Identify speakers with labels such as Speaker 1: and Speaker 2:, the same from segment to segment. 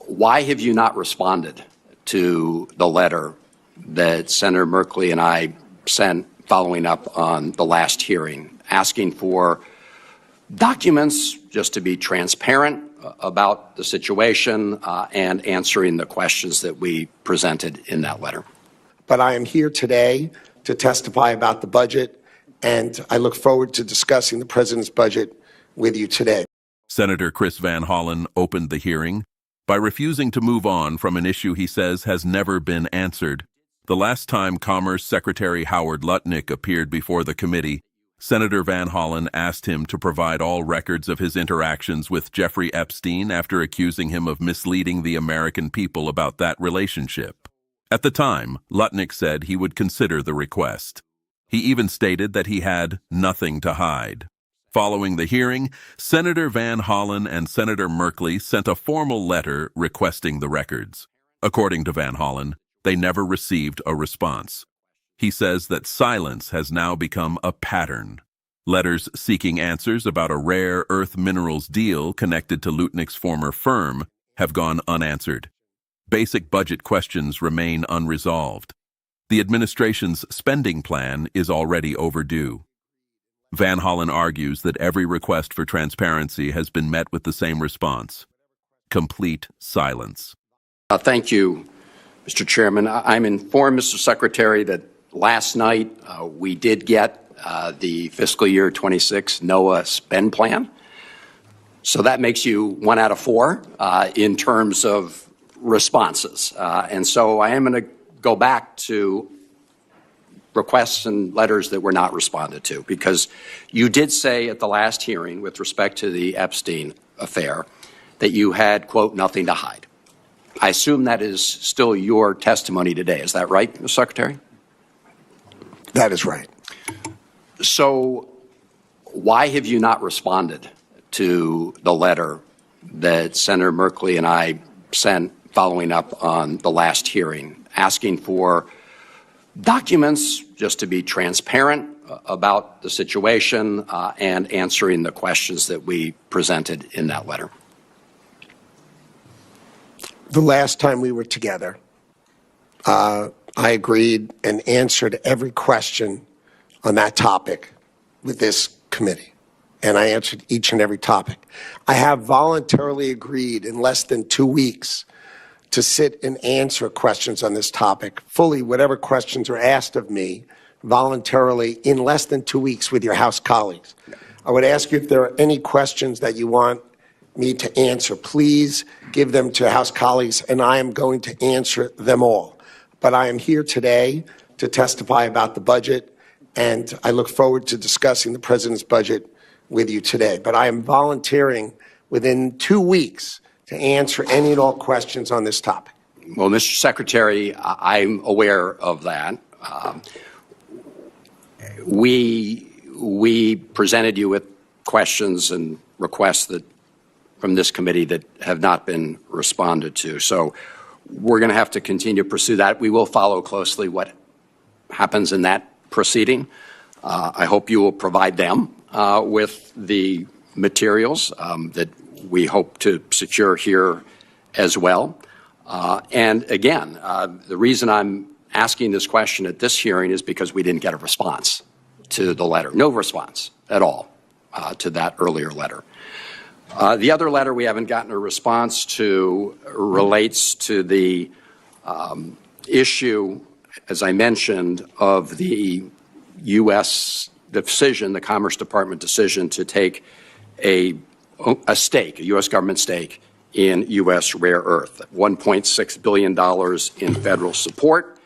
Speaker 1: why have you not responded to the letter that Senator Merkley and I sent following up on the last hearing, asking for documents just to be transparent about the situation and answering the questions that we presented in that letter?
Speaker 2: But I am here today to testify about the budget, and I look forward to discussing the president's budget with you today.
Speaker 3: Senator Chris Van Hollen opened the hearing by refusing to move on from an issue he says has never been answered. The last time Commerce Secretary Howard Lutnick appeared before the committee, Senator Van Hollen asked him to provide all records of his interactions with Jeffrey Epstein after accusing him of misleading the American people about that relationship. At the time, Lutnick said he would consider the request. He even stated that he had nothing to hide. Following the hearing, Senator Van Hollen and Senator Merkley sent a formal letter requesting the records. According to Van Hollen, they never received a response. He says that silence has now become a pattern. Letters seeking answers about a rare earth minerals deal connected to Lutnick's former firm have gone unanswered. Basic budget questions remain unresolved. The administration's spending plan is already overdue. Van Hollen argues that every request for transparency has been met with the same response: complete silence.
Speaker 1: Thank you, Mr. Chairman. I'm informed, Mr. Secretary, that last night we did get the fiscal year 26 NOAA spend plan. So that makes you 1 out of 4 in terms of responses. And so I am going to go back to requests and letters that were not responded to, because you did say at the last hearing with respect to the Epstein affair that you had, quote, nothing to hide. I assume that is still your testimony today. Is that right, Mr. Secretary?
Speaker 2: That is right.
Speaker 1: So why have you not responded to the letter that Senator Merkley and I sent following up on the last hearing, asking for documents just to be transparent about the situation and answering the questions that we presented in that letter?
Speaker 2: The last time we were together, I agreed and answered every question on that topic with this committee, and I answered each and every topic. I have voluntarily agreed in less than 2 weeks to sit and answer questions on this topic, fully whatever questions are asked of me, voluntarily in less than 2 weeks with your House colleagues. I would ask you if there are any questions that you want me to answer, please give them to House colleagues, and I am going to answer them all. But I am here today to testify about the budget, and I look forward to discussing the president's budget with you today. But I am volunteering within 2 weeks to answer any and all questions on this topic.
Speaker 1: Well, Mr. Secretary, I'm aware of that. We presented you with questions and requests from this committee that have not been responded to. So we're going to have to continue to pursue that. We will follow closely what happens in that proceeding. I hope you will provide them with the materials that we hope to secure here as well. And again, the reason I'm asking this question at this hearing is because we didn't get a response to the letter. No response at all to that earlier letter. The other letter we haven't gotten a response to relates to the issue, as I mentioned, of the U.S. decision, the Commerce Department decision to take a stake, a U.S. government stake in U.S. rare earth, $1.6 billion in federal support.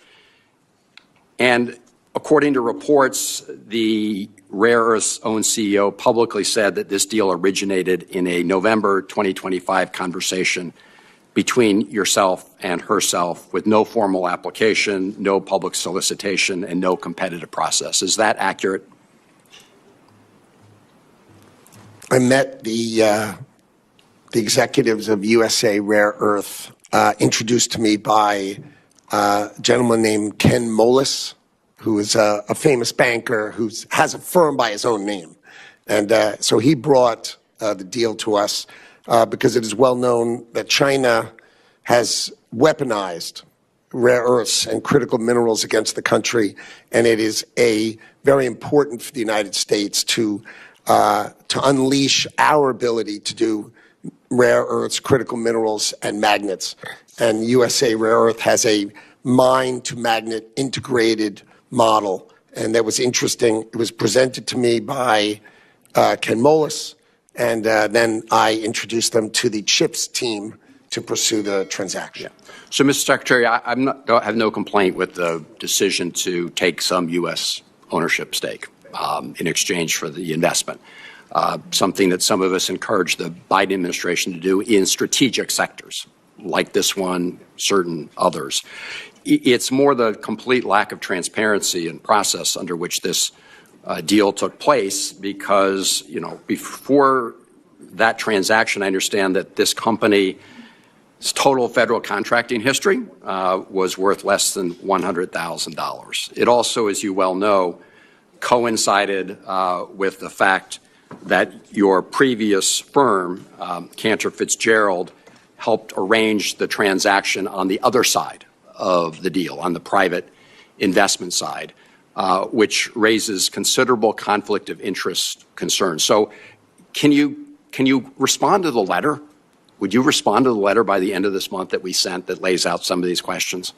Speaker 1: And according to reports, the Rare Earth's own CEO publicly said that this deal originated in a November 2025 conversation between yourself and herself with no formal application, no public solicitation, and no competitive process. Is that accurate?
Speaker 2: I met the executives of USA Rare Earth, introduced to me by a gentleman named Ken Moelis, who is a famous banker who has a firm by his own name. And so he brought the deal to us because it is well known that China has weaponized rare earths and critical minerals against the country, and it is very important for the United States to unleash our ability to do rare earths, critical minerals, and magnets. And USA Rare Earth has a mine-to-magnet integrated model, and that was interesting. It was presented to me by Ken Moelis, and then I introduced them to the CHIPS team to pursue the transaction.
Speaker 1: Yeah. So, Mr. Secretary, I have no complaint with the decision to take some U.S. ownership stake in exchange for the investment, something that some of us encouraged the Biden administration to do in strategic sectors, like this one, certain others. It's more the complete lack of transparency and process under which this deal took place because, before that transaction, I understand that this company's total federal contracting history was worth less than $100,000. It also, as you well know, coincided with the fact that your previous firm, Cantor Fitzgerald, helped arrange the transaction on the other side of the deal, on the private investment side, which raises considerable conflict of interest concerns. So can you respond to the letter? Would you respond to the letter by the end of this month that we sent that lays out some of these questions?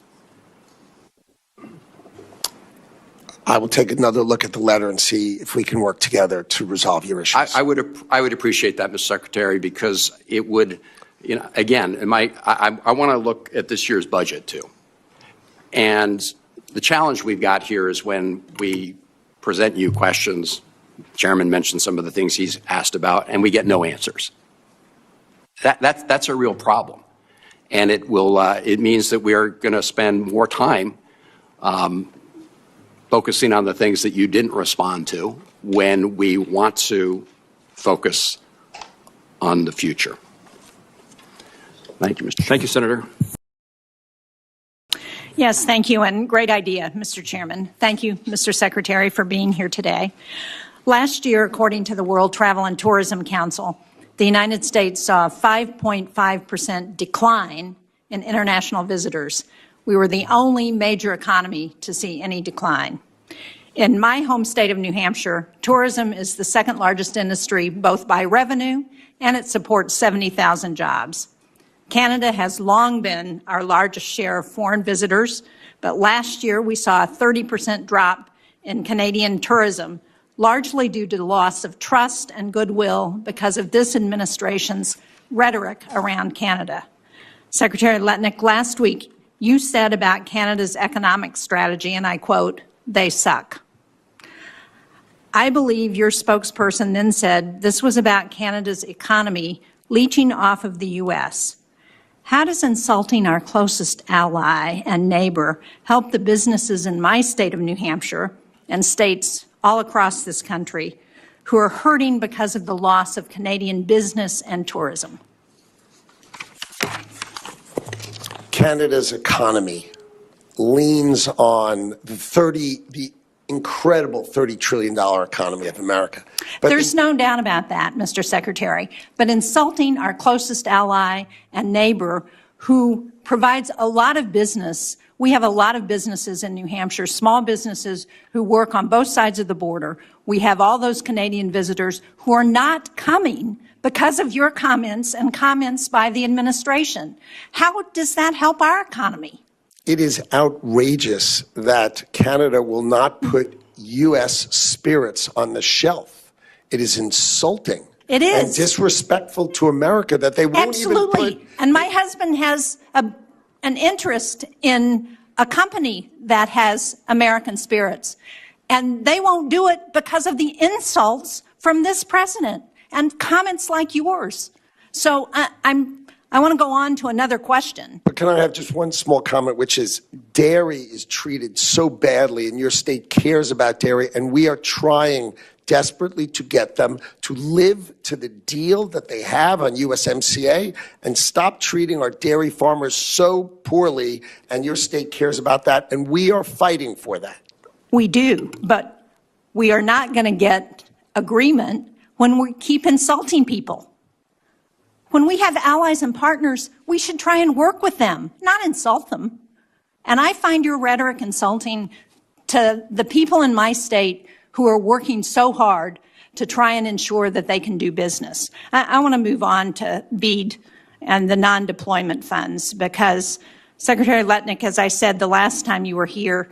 Speaker 2: I will take another look at the letter and see if we can work together to resolve your issues.
Speaker 1: I would appreciate that, Mr. Secretary, because it would, again, I want to look at this year's budget too. And the challenge we've got here is when we present you questions, the Chairman mentioned some of the things he's asked about, and we get no answers. That's a real problem. And it means that we are going to spend more time focusing on the things that you didn't respond to when we want to focus on the future. Thank you, Mr. Thank you, Senator.
Speaker 4: Yes, thank you, and great idea, Mr. Chairman. Thank you, Mr. Secretary, for being here today. Last year, according to the World Travel and Tourism Council, the United States saw a 5.5% decline in international visitors. We were the only major economy to see any decline. In my home state of New Hampshire, tourism is the second largest industry both by revenue and it supports 70,000 jobs. Canada has long been our largest share of foreign visitors, but last year we saw a 30% drop in Canadian tourism, largely due to the loss of trust and goodwill because of this administration's rhetoric around Canada. Secretary Lutnick, last week you said about Canada's economic strategy, and I quote, "They suck." I believe your spokesperson then said this was about Canada's economy leeching off of the U.S. How does insulting our closest ally and neighbor help the businesses in my state of New Hampshire and states all across this country who are hurting because of the loss of Canadian business and tourism?
Speaker 2: Canada's economy leans on the incredible $30 trillion economy of America. But
Speaker 4: there's no doubt about that, Mr. Secretary. But insulting our closest ally and neighbor who provides a lot of business, we have a lot of businesses in New Hampshire, small businesses who work on both sides of the border. We have all those Canadian visitors who are not coming because of your comments and comments by the administration. How does that help our economy?
Speaker 2: It is outrageous that Canada will not put U.S. spirits on the shelf. It is insulting.
Speaker 4: It is.
Speaker 2: And disrespectful to America that they won't
Speaker 4: Absolutely.
Speaker 2: even put...
Speaker 4: And my husband has an interest in a company that has American spirits. And they won't do it because of the insults from this president and comments like yours. So I want to go on to another question.
Speaker 2: But can I have just one small comment, which is dairy is treated so badly, and your state cares about dairy, and we are trying desperately to get them to live to the deal that they have on USMCA and stop treating our dairy farmers so poorly, and your state cares about that, and we are fighting for that.
Speaker 4: We do, but we are not going to get agreement when we keep insulting people. When we have allies and partners, we should try and work with them, not insult them. And I find your rhetoric insulting to the people in my state who are working so hard to try and ensure that they can do business. I want to move on to BEAD and the non-deployment funds, because Secretary Lutnick, as I said the last time you were here,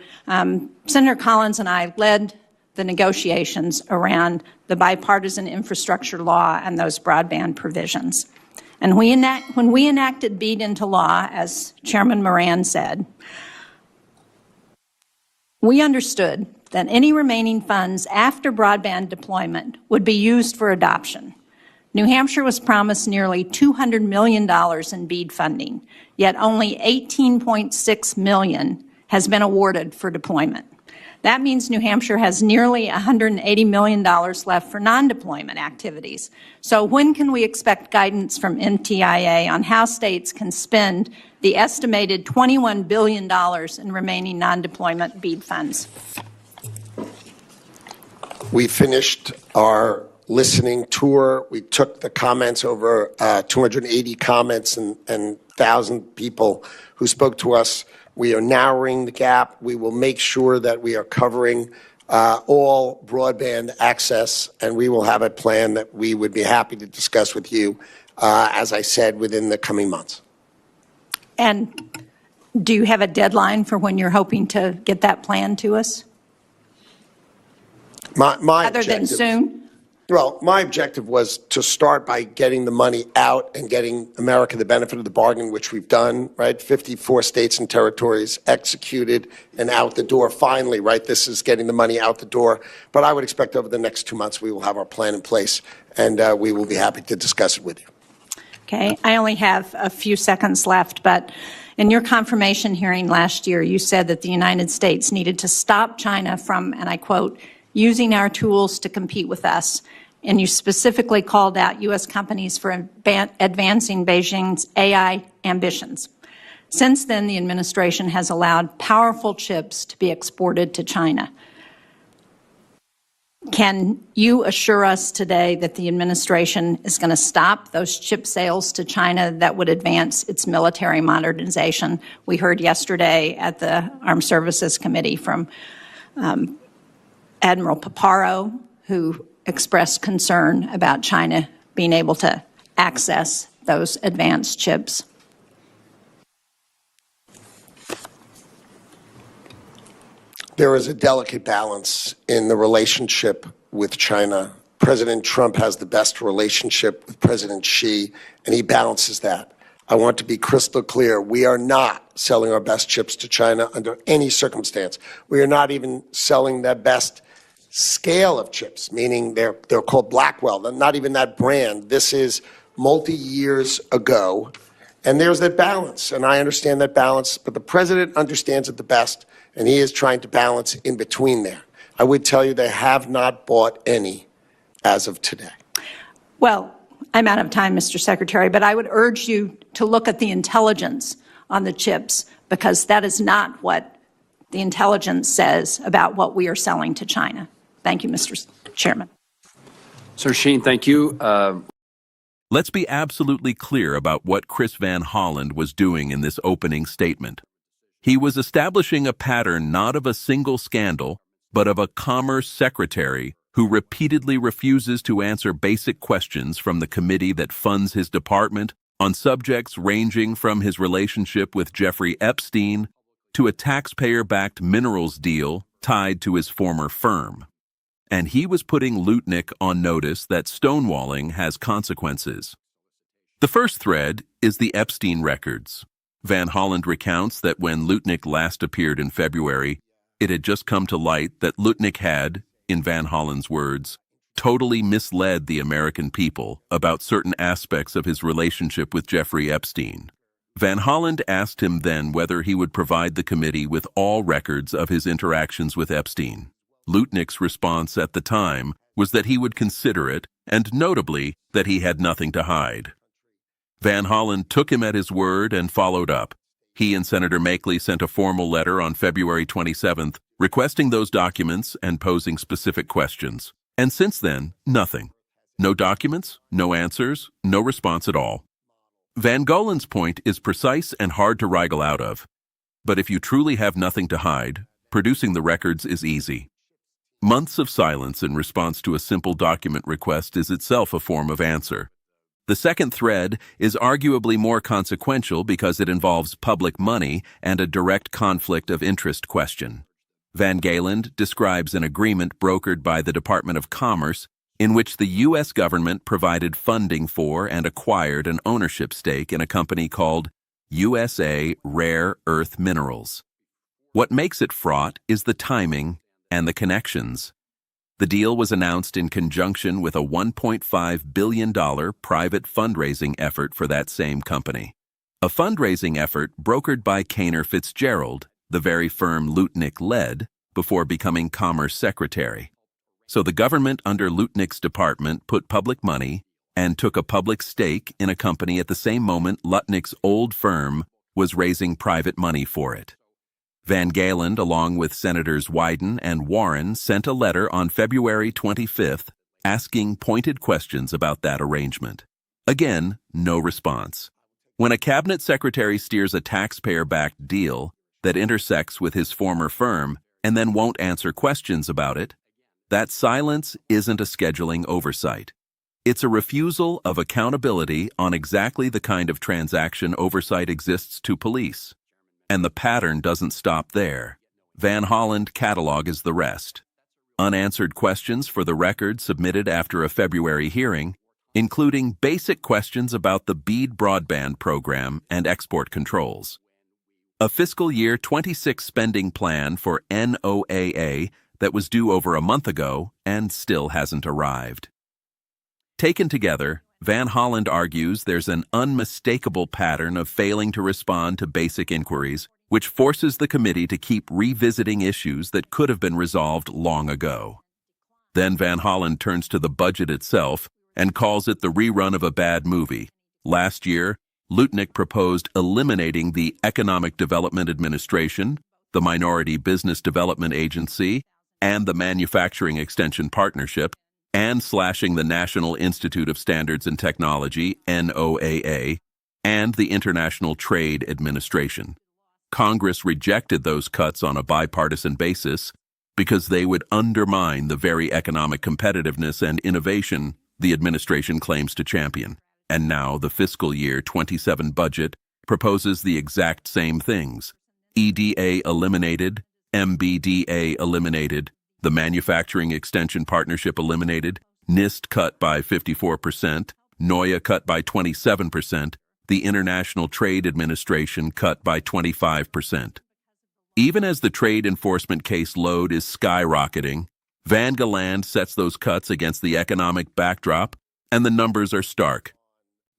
Speaker 4: Senator Collins and I led the negotiations around the bipartisan infrastructure law and those broadband provisions. And when we enacted BEAD into law, as Chairman Moran said, we understood that any remaining funds after broadband deployment would be used for adoption. New Hampshire was promised nearly $200 million in BEAD funding, yet only $18.6 million has been awarded for deployment. That means New Hampshire has nearly $180 million left for non-deployment activities. So when can we expect guidance from NTIA on how states can spend the estimated $21 billion in remaining non-deployment BEAD funds?
Speaker 2: We finished our listening tour. We took the comments, over 280 comments and 1,000 people who spoke to us. We are narrowing the gap. We will make sure that we are covering all broadband access, and we will have a plan that we would be happy to discuss with you, as I said, within the coming months.
Speaker 4: And do you have a deadline for when you're hoping to get that plan to us?
Speaker 2: My
Speaker 4: Other than soon?
Speaker 2: Well, my objective was to start by getting the money out and getting America the benefit of the bargain, which we've done, right? 54 states and territories executed and out the door finally, right? This is getting the money out the door. But I would expect over the next 2 months we will have our plan in place, and we will be happy to discuss it with you.
Speaker 4: Okay, I only have a few seconds left, but in your confirmation hearing last year, you said that the United States needed to stop China from, and I quote, using our tools to compete with us. And you specifically called out U.S. companies for advancing Beijing's AI ambitions. Since then, the administration has allowed powerful chips to be exported to China. Can you assure us today that the administration is going to stop those chip sales to China that would advance its military modernization? We heard yesterday at the Armed Services Committee from Admiral Paparo, who expressed concern about China being able to access those advanced chips.
Speaker 2: There is a delicate balance in the relationship with China. President Trump has the best relationship with President Xi, and he balances that. I want to be crystal clear. We are not selling our best chips to China under any circumstance. We are not even selling the best scale of chips, meaning they're called Blackwell. They're not even that brand. This is multi-years ago, and there's that balance, and I understand that balance, but the president understands it the best, and he is trying to balance in between there. I would tell you they have not bought any as of today.
Speaker 4: Well, I'm out of time, Mr. Secretary, but I would urge you to look at the intelligence on the chips, because that is not what the intelligence says about what we are selling to China. Thank you, Mr. Chairman.
Speaker 1: Sir Sheen, thank you.
Speaker 3: Let's be absolutely clear about what Chris Van Hollen was doing in this opening statement. He was establishing a pattern not of a single scandal, but of a Commerce Secretary who repeatedly refuses to answer basic questions from the committee that funds his department on subjects ranging from his relationship with Jeffrey Epstein to a taxpayer-backed minerals deal tied to his former firm. And he was putting Lutnick on notice that stonewalling has consequences. The first thread is the Epstein records. Van Hollen recounts that when Lutnick last appeared in February, it had just come to light that Lutnick had, in Van Hollen's words, totally misled the American people about certain aspects of his relationship with Jeffrey Epstein. Van Hollen asked him then whether he would provide the committee with all records of his interactions with Epstein. Lutnick's response at the time was that he would consider it, and notably, that he had nothing to hide. Van Hollen took him at his word and followed up. He and Senator Makeley sent a formal letter on February 27th requesting those documents and posing specific questions. And since then, nothing. No documents, no answers, no response at all. Van Hollen's point is precise and hard to wriggle out of. But if you truly have nothing to hide, producing the records is easy. Months of silence in response to a simple document request is itself a form of answer. The second thread is arguably more consequential because it involves public money and a direct conflict of interest question. Van Hollen describes an agreement brokered by the Department of Commerce in which the U.S. government provided funding for and acquired an ownership stake in a company called USA Rare Earth Minerals. What makes it fraught is the timing and the connections. The deal was announced in conjunction with a $1.5 billion private fundraising effort for that same company. A fundraising effort brokered by Cantor Fitzgerald, the very firm Lutnick led, before becoming Commerce Secretary. So the government under Lutnick's department put public money and took a public stake in a company at the same moment Lutnick's old firm was raising private money for it. Van Hollen, along with Senators Wyden and Warren, sent a letter on February 25th asking pointed questions about that arrangement. Again, no response. When a cabinet secretary steers a taxpayer-backed deal that intersects with his former firm and then won't answer questions about it, that silence isn't a scheduling oversight. It's a refusal of accountability on exactly the kind of transaction oversight exists to police. And the pattern doesn't stop there. Van Hollen catalogues the rest. Unanswered questions for the record submitted after a February hearing, including basic questions about the BEAD broadband program and export controls. A fiscal year 26 spending plan for NOAA that was due over a month ago and still hasn't arrived. Taken together, Van Hollen argues there's an unmistakable pattern of failing to respond to basic inquiries, which forces the committee to keep revisiting issues that could have been resolved long ago. Then Van Hollen turns to the budget itself and calls it the rerun of a bad movie. Last year, Lutnick proposed eliminating the Economic Development Administration, the Minority Business Development Agency, and the Manufacturing Extension Partnership, and slashing the National Institute of Standards and Technology, NOAA, and the International Trade Administration. Congress rejected those cuts on a bipartisan basis because they would undermine the very economic competitiveness and innovation the administration claims to champion. And now the fiscal year 27 budget proposes the exact same things. EDA eliminated, MBDA eliminated, the Manufacturing Extension Partnership eliminated, NIST cut by 54%, NOAA cut by 27%, the International Trade Administration cut by 25%. Even as the trade enforcement case load is skyrocketing, Van Hollen sets those cuts against the economic backdrop, and the numbers are stark.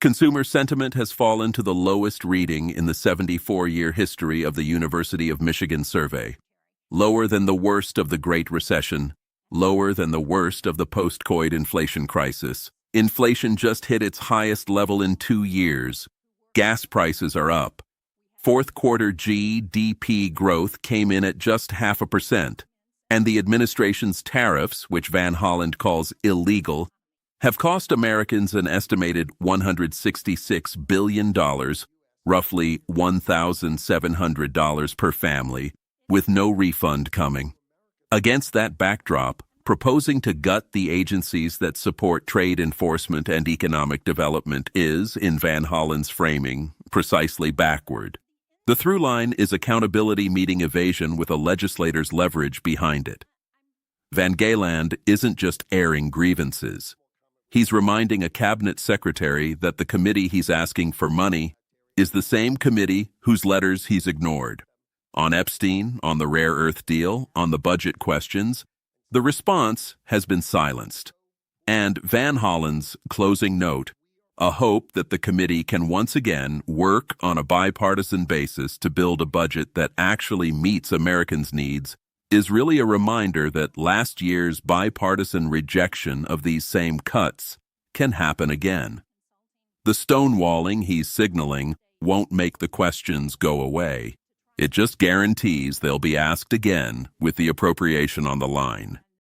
Speaker 3: Consumer sentiment has fallen to the lowest reading in the 74-year history of the University of Michigan survey. Lower than the worst of the Great Recession, lower than the worst of the post-COVID inflation crisis. Inflation just hit its highest level in 2 years. Gas prices are up. Fourth quarter GDP growth came in at just 0.5%, and the administration's tariffs, which Van Hollen calls illegal, have cost Americans an estimated $166 billion, roughly $1,700 per family, with no refund coming. Against that backdrop, proposing to gut the agencies that support trade enforcement and economic development is, in Van Hollen's framing, precisely backward. The through line is accountability meeting evasion with a legislator's leverage behind it. Van Hollen isn't just airing grievances. He's reminding a cabinet secretary that the committee he's asking for money is the same committee whose letters he's ignored. On Epstein, on the rare earth deal, on the budget questions, the response has been silenced. And Van Hollen's closing note, a hope that the committee can once again work on a bipartisan basis to build a budget that actually meets Americans' needs, is really a reminder that last year's bipartisan rejection of these same cuts can happen again. The stonewalling he's signaling won't make the questions go away. It just guarantees they'll be asked again with the appropriation on the line.